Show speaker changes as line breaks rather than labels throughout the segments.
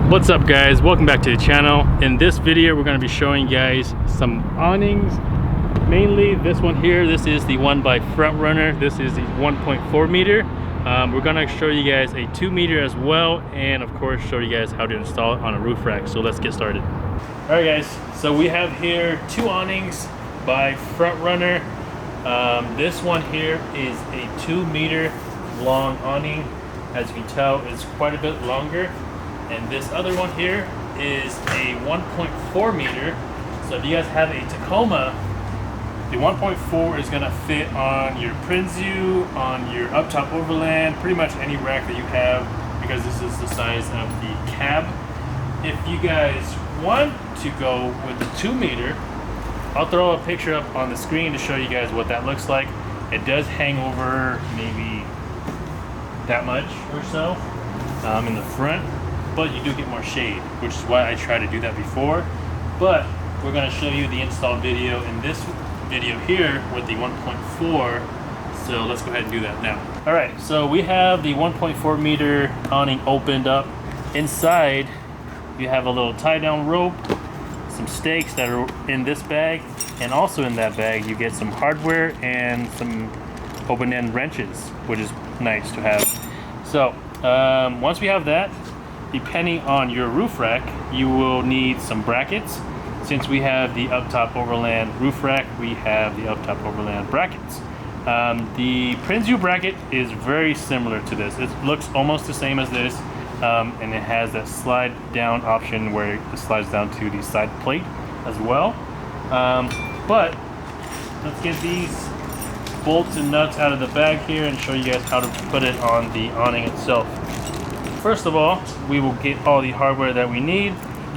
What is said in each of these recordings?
What's up guys, welcome back to the channel. In this video we're going to be showing you guys some awnings, mainly this one here. This is the one by 4Runner. This is the 1.4 meter. We're going to show you guys a 2 meter as well, and of course show you guys how to install it on a roof rack. So let's get started. Alright guys, so we have here two awnings by 4Runner. This one here is a 2 meter long awning. As you can tell, it's quite a bit longer. And this other one here is a 1.4 meter. So if you guys have a Tacoma, the 1.4 is gonna fit on your Prinsu, on your upTOP Overland, pretty much any rack that you have, because this is the size of the cab. If you guys want to go with the 2 meter, I'll throw a picture up on the screen to show you guys what that looks like. It does hang over maybe that much or so in the front, but you do get more shade, which is why I tried to do that before. But we're going to show you the install video in this video here with the 1.4. So let's go ahead and do that now. All right, so we have the 1.4 meter awning opened up. Inside you have a little tie down rope, some stakes that are in this bag, and also in that bag you get some hardware and some open end wrenches, which is nice to have. So once we have that, depending on your roof rack, you will need some brackets. Since we have the upTOP Overland roof rack, we have the upTOP Overland brackets. The Prinsu bracket is very similar to this. It looks almost the same as this, and it has that slide down option where it slides down to the side plate as well. But let's get these bolts and nuts out of the bag here and show you guys how to put it on the awning itself. First of all, we will get all the hardware that we need.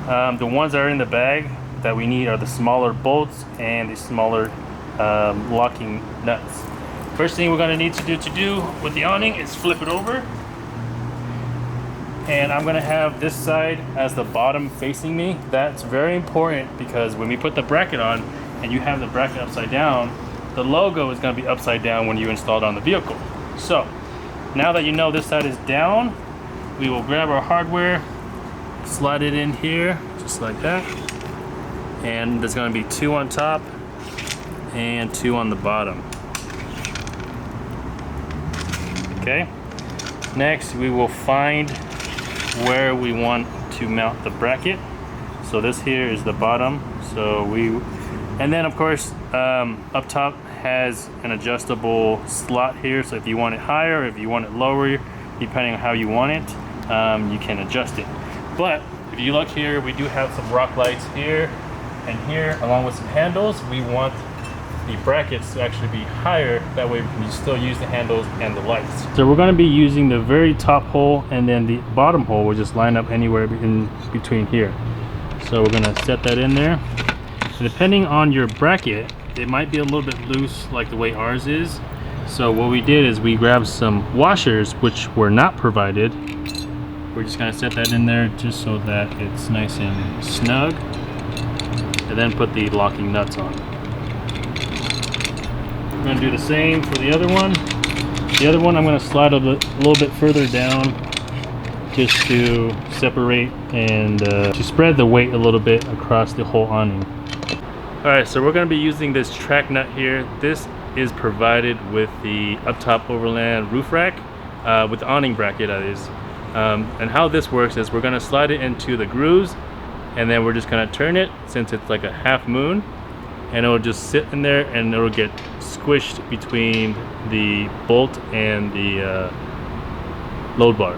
The ones that are in the bag that we need are the smaller bolts and the smaller locking nuts. First thing we're going to need to do with the awning is flip it over. And I'm going to have this side as the bottom facing me. That's very important because when we put the bracket on and you have the bracket upside down, the logo is going to be upside down when you install it on the vehicle. So now that you know this side is down, we will grab our hardware, slide it in here, just like that. And there's going to be 2 on top and 2 on the bottom. Okay. Next, we will find where we want to mount the bracket. So this here is the bottom. And then of course, upTOP has an adjustable slot here. So if you want it higher, if you want it lower, depending on how you want it, you can adjust it. But if you look here, we do have some rock lights here and here, along with some handles. We want the brackets to actually be higher, that way we can still use the handles and the lights. So we're going to be using the very top hole, and then the bottom hole will just line up anywhere in between here. So we're going to set that in there. And depending on your bracket, it might be a little bit loose like the way ours is. So what we did is we grabbed some washers, which were not provided. We're just going to set that in there just so that it's nice and snug, and then put the locking nuts on. We're going to do the same for the other one. The other one I'm going to slide a little bit further down just to separate and to spread the weight a little bit across the whole awning. Alright, so we're going to be using this track nut here. This is provided with the upTOP Overland roof rack, with the awning bracket that is. And how this works is we're going to slide it into the grooves, and then we're just going to turn it, since it's like a half moon, and it'll just sit in there and it'll get squished between the bolt and the load bar.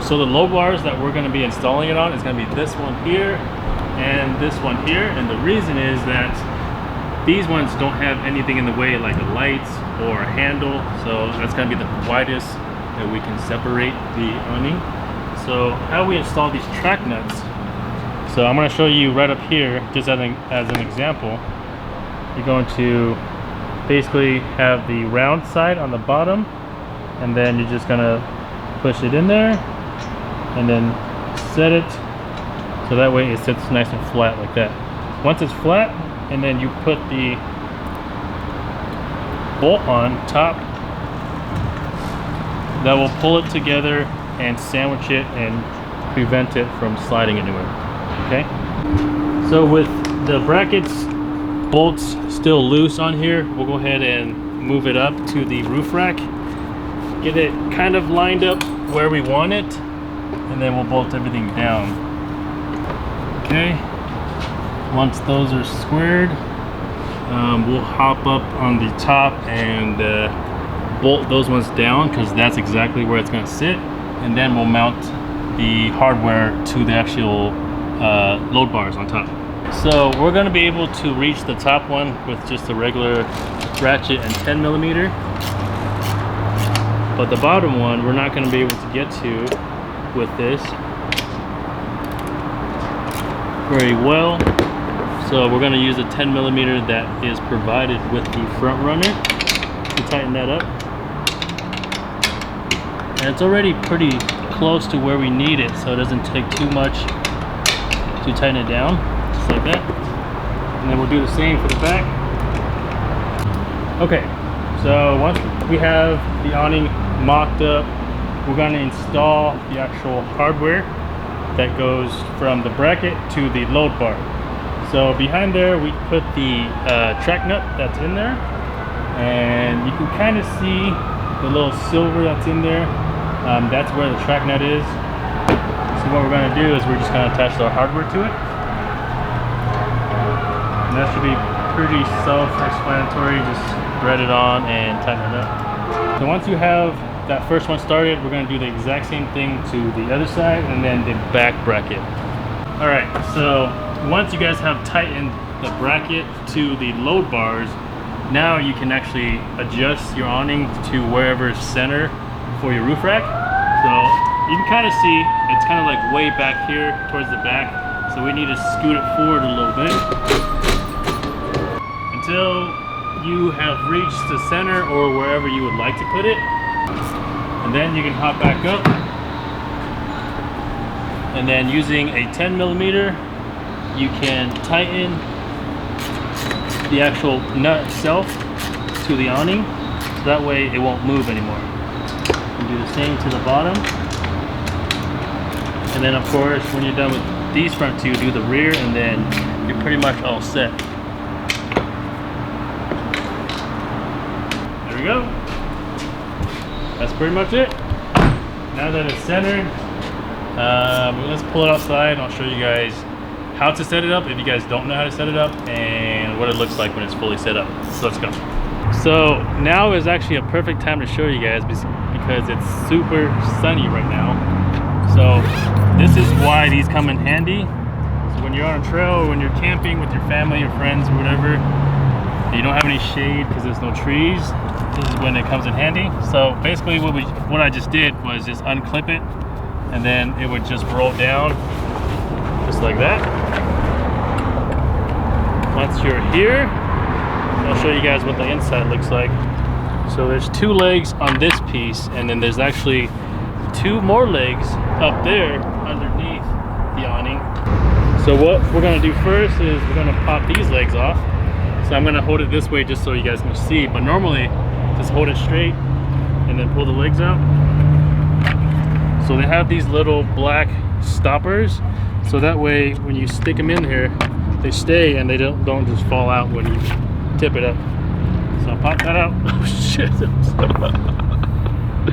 So the load bars that we're going to be installing it on is going to be this one here and this one here, and the reason is that these ones don't have anything in the way like the lights or a handle, so that's going to be the widest that we can separate the awning. So how we install these track nuts, so I'm going to show you right up here just as an example. You're going to basically have the round side on the bottom, and then you're just going to push it in there and then set it so that way it sits nice and flat like that. Once it's flat, and then you put the bolt on top, that will pull it together and sandwich it and prevent it from sliding anywhere. Okay, so with the brackets bolts still loose on here, we'll go ahead and move it up to the roof rack, get it kind of lined up where we want it, and then we'll bolt everything down. Okay, once those are squared, we'll hop up on the top and bolt those ones down, because that's exactly where it's going to sit, and then we'll mount the hardware to the actual load bars on top. So we're going to be able to reach the top one with just a regular ratchet and 10mm, but the bottom one we're not going to be able to get to with this very well. So we're going to use a 10mm that is provided with the 4Runner to tighten that up. And it's already pretty close to where we need it, so it doesn't take too much to tighten it down, just like that. And then we'll do the same for the back. Okay, so once we have the awning mocked up, we're going to install the actual hardware that goes from the bracket to the load bar. So behind there we put the track nut that's in there, and you can kind of see the little silver that's in there. That's where the track nut is. So what we're going to do is we're just going to attach our hardware to it, and that should be pretty self-explanatory. Just thread it on and tighten it up. So once you have that first one started, we're going to do the exact same thing to the other side, and then the back bracket. All right, so once you guys have tightened the bracket to the load bars, now you can actually adjust your awning to wherever's center for your roof rack. So you can kind of see it's kind of like way back here towards the back, so we need to scoot it forward a little bit until you have reached the center or wherever you would like to put it, and then you can hop back up, and then using a 10mm you can tighten the actual nut itself to the awning, so that way it won't move anymore. You do the same to the bottom, and then of course when you're done with these front two, do the rear, and then you're pretty much all set. There we go. That's pretty much it. Now that it's centered, let's pull it outside and I'll show you guys how to set it up if you guys don't know how to set it up, and what it looks like when it's fully set up. So let's go. So now is actually a perfect time to show you guys because it's super sunny right now. So this is why these come in handy. So when you're on a trail or when you're camping with your family or friends or whatever, you don't have any shade because there's no trees, this is when it comes in handy. So basically what I just did was just unclip it, and then it would just roll down just like that. Once you're here, I'll show you guys what the inside looks like. So there's two legs on this piece, and then there's actually two more legs up there underneath the awning. So what we're going to do first is we're going to pop these legs off. So I'm going to hold it this way just so you guys can see, but normally just hold it straight and then pull the legs out. So they have these little black stoppers, so that way when you stick them in here they stay and they don't just fall out when you tip it up. So I'll pop that out. Oh shit.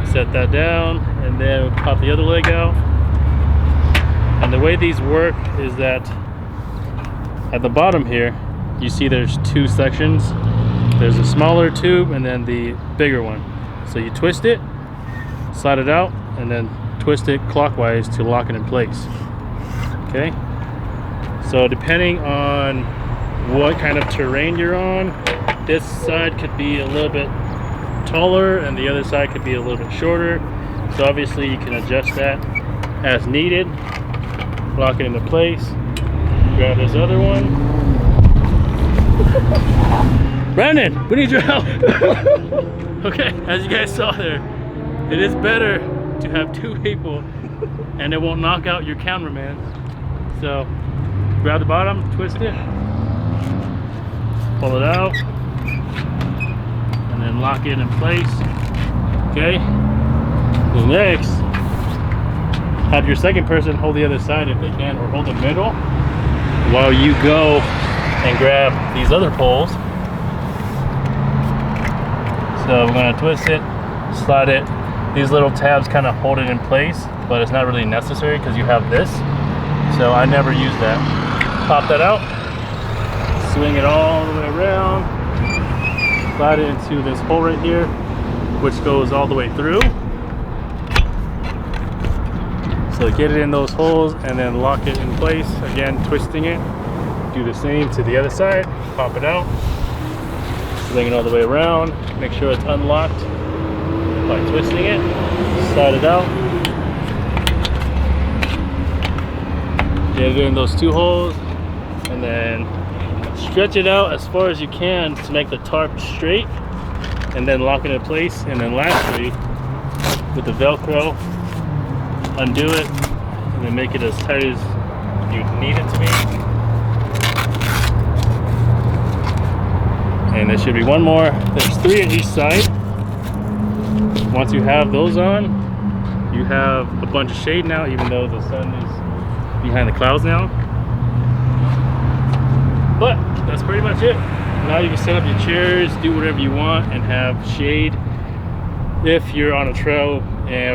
Set that down, and then we'll pop the other leg out. And the way these work is that at the bottom here you see there's two sections. There's a smaller tube and then the bigger one. So you twist it, slide it out, and then twist it clockwise to lock it in place. Okay, so depending on what kind of terrain you're on, this side could be a little bit taller and the other side could be a little bit shorter. So obviously you can adjust that as needed. Lock it into place. Grab this other one. Brandon, we need your help. Okay, as you guys saw there, it is better to have two people and it won't knock out your cameraman. So grab the bottom, twist it, pull it out, and then lock it in place. Okay, next have your second person hold the other side if they can, or hold the middle while you go and grab these other poles. So we're gonna twist it, slide it. These little tabs kind of hold it in place, but it's not really necessary because you have this. So I never use that. Pop that out, swing it all the way around, slide it into this hole right here, which goes all the way through. So get it in those holes and then lock it in place. Again, twisting it. Do the same to the other side. Pop it out, swing it all the way around. Make sure it's unlocked by twisting it. Slide it out. Get it in those two holes, and then stretch it out as far as you can to make the tarp straight, and then lock it in place. And then lastly, with the Velcro, undo it and then make it as tight as you need it to be. And there should be one more. There's 3 on each side. Once you have those on, you have a bunch of shade now, even though the sun is behind the clouds now. But that's pretty much it. Now you can set up your chairs, do whatever you want, and have shade if you're on a trail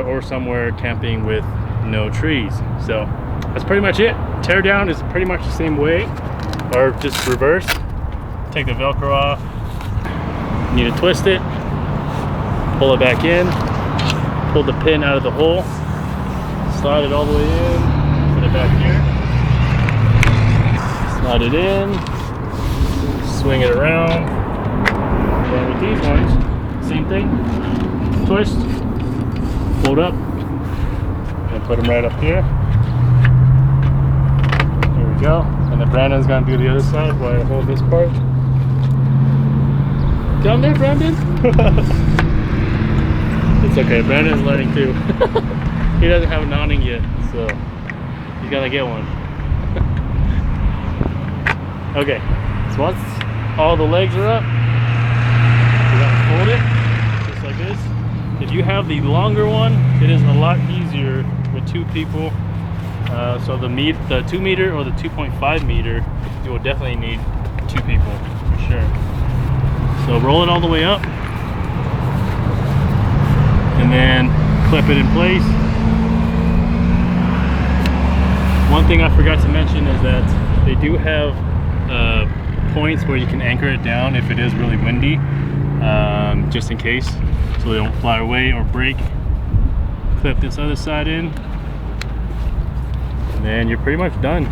or somewhere camping with no trees. So that's pretty much it. Tear down is pretty much the same way, or just reverse. Take the Velcro off. You need to twist it, pull it back in, pull the pin out of the hole, slide it all the way in, put it back here, slide it in, swing it around. And with these ones, same thing. Twist, fold up, and put them right up here. There we go. And then Brandon's gonna do the other side while I hold this part. Down there, Brandon? It's okay, Brandon's learning too. He doesn't have an awning yet, so he's gonna get one. Okay, so once all the legs are up, we're gonna fold it, just like this. If you have the longer one, it is a lot easier with 2 people. So the 2 meter or the 2.5 meter, you will definitely need 2 people for sure. So roll it all the way up, and then clip it in place. One thing I forgot to mention is that they do have points where you can anchor it down if it is really windy, just in case, so they don't fly away or break. Clip this other side in, and then you're pretty much done.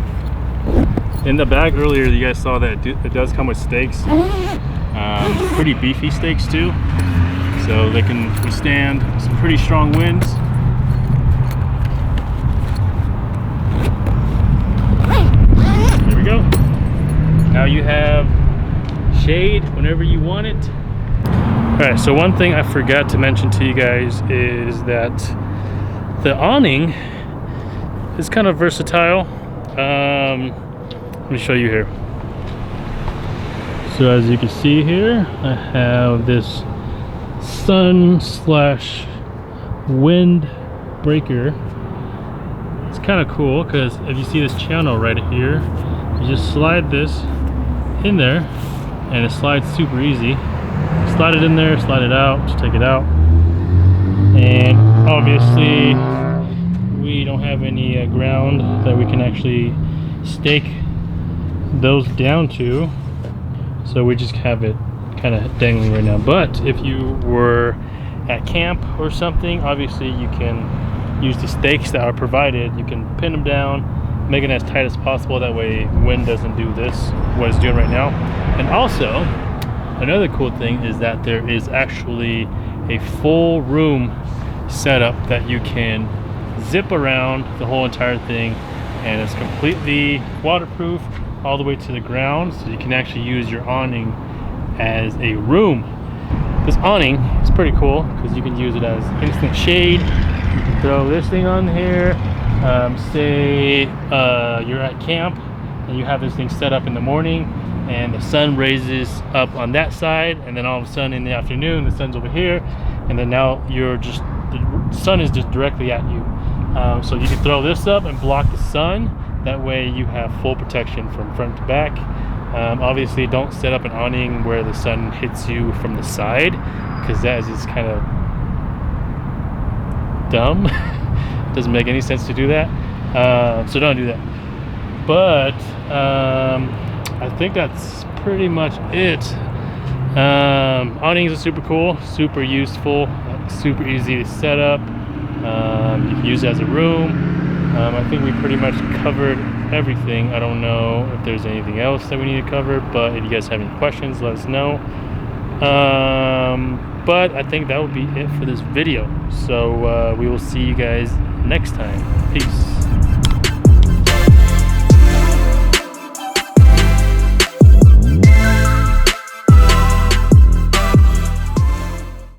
In the bag earlier, you guys saw that it does come with stakes, pretty beefy stakes too, so they can withstand some pretty strong winds. There we go. Now you have shade whenever you want it. Alright, so one thing I forgot to mention to you guys is that the awning is kind of versatile. Let me show you here. So as you can see here, I have this sun/wind breaker. It's kind of cool because if you see this channel right here, you just slide this in there and it slides super easy. Slide it in there, slide it out, just take it out. And obviously we don't have any ground that we can actually stake those down to, so we just have it kind of dangling right now. But if you were at camp or something, obviously you can use the stakes that are provided. You can pin them down, make it as tight as possible, that way wind doesn't do this, what it's doing right now. And also another cool thing is that there is actually a full room setup that you can zip around the whole entire thing, and it's completely waterproof all the way to the ground, so you can actually use your awning as a room. This awning is pretty cool because you can use it as instant shade. You can throw this thing on here. Say you're at camp and you have this thing set up in the morning and the sun raises up on that side, and then all of a sudden in the afternoon the sun's over here, and then now the sun is just directly at you. So you can throw this up and block the sun. That way you have full protection from front to back. Obviously don't set up an awning where the sun hits you from the side, because that is just kind of dumb. Doesn't make any sense to do that. So don't do that. But I think that's pretty much it. Awnings are super cool, super useful, super easy to set up. You can use it as a room. I think we pretty much covered everything. I don't know if there's anything else that we need to cover, but if you guys have any questions, let us know. But I think that would be it for this video. So we will see you guys next time. Peace.